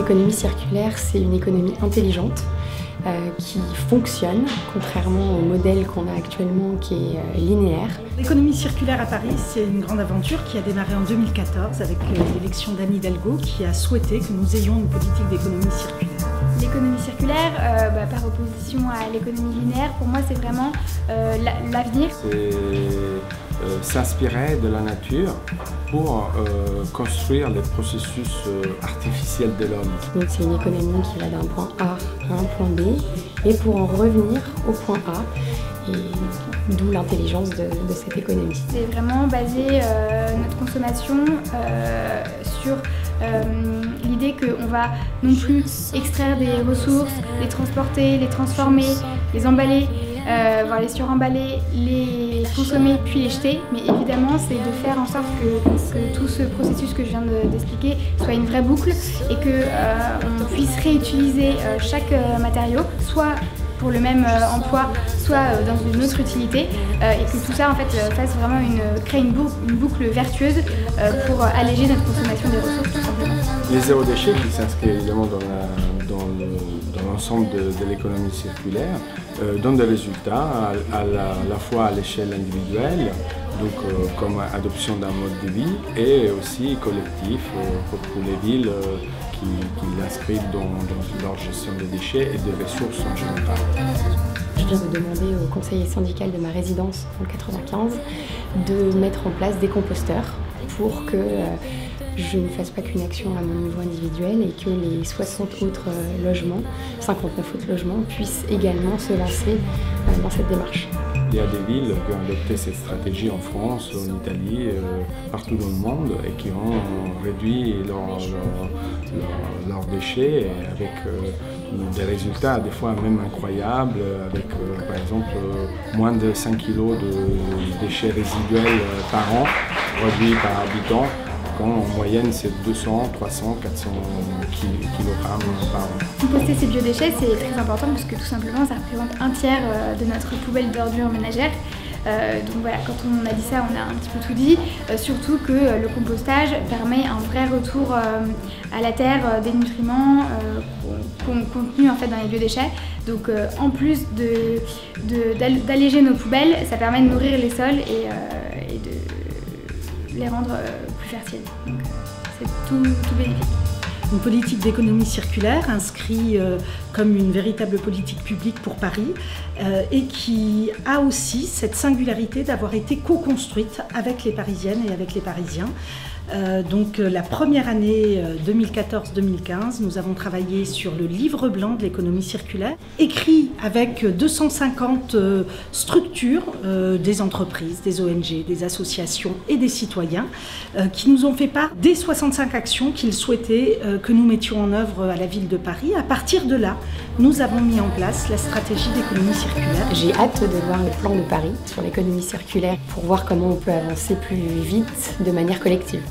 L'économie circulaire, c'est une économie intelligente qui fonctionne, contrairement au modèle qu'on a actuellement qui est linéaire. L'économie circulaire à Paris, c'est une grande aventure qui a démarré en 2014 avec l'élection d'Anne Hidalgo qui a souhaité que nous ayons une politique d'économie circulaire. L'économie circulaire, par opposition à l'économie linéaire, pour moi c'est vraiment l'avenir. C'est s'inspirer de la nature pour construire les processus artificiels de l'homme. Donc c'est une économie qui va d'un point A à un point B et pour en revenir au point A, et d'où l'intelligence de cette économie. C'est vraiment basé notre consommation sur l'idée qu'on va non plus extraire des ressources, les transporter, les transformer, les emballer, voire les suremballer, les consommer puis les jeter. Mais évidemment, c'est de faire en sorte que tout ce processus que je viens d'expliquer soit une vraie boucle et qu'on puisse réutiliser chaque matériau, soit pour le même emploi, soit dans une autre utilité, et que tout ça en fait fasse vraiment crée une boucle vertueuse pour alléger notre consommation des ressources tout simplement. Les zéro déchets qui s'inscrivent évidemment dans l'ensemble de l'économie circulaire donnent des résultats à la fois à l'échelle individuelle, donc comme adoption d'un mode de vie, et aussi collectif pour les villes qui l'inscrivent dans leur gestion des déchets et des ressources en général. Je viens de demander au conseiller syndical de ma résidence dans le 95 de mettre en place des composteurs pour que je ne fasse pas qu'une action à mon niveau individuel et que les 60 autres logements, 59 autres logements puissent également se lancer dans cette démarche. Il y a des villes qui ont adopté cette stratégie en France, en Italie, partout dans le monde et qui ont réduit leurs déchets avec des résultats des fois même incroyables, avec par exemple moins de 5 kg de déchets résiduels par an produits par habitant, quand en moyenne c'est 200, 300, 400 kg par an. Composter ces biodéchets, c'est très important parce que tout simplement ça représente un tiers de notre poubelle d'ordures ménagères. Donc voilà, quand on a dit ça, on a un petit peu tout dit. Surtout que le compostage permet un vrai retour à la terre des nutriments contenus en fait dans les biodéchets. Donc en plus d'alléger nos poubelles, ça permet de nourrir les sols et de les rendre plus fertiles. Donc c'est tout bénéfique. Une politique d'économie circulaire inscrite comme une véritable politique publique pour Paris et qui a aussi cette singularité d'avoir été co-construite avec les Parisiennes et avec les Parisiens. Donc la première année 2014-2015, nous avons travaillé sur le livre blanc de l'économie circulaire, écrit avec 250 structures, des entreprises, des ONG, des associations et des citoyens qui nous ont fait part des 65 actions qu'ils souhaitaient que nous mettions en œuvre à la ville de Paris. À partir de là, nous avons mis en place la stratégie d'économie circulaire. J'ai hâte de voir le plan de Paris sur l'économie circulaire pour voir comment on peut avancer plus vite de manière collective.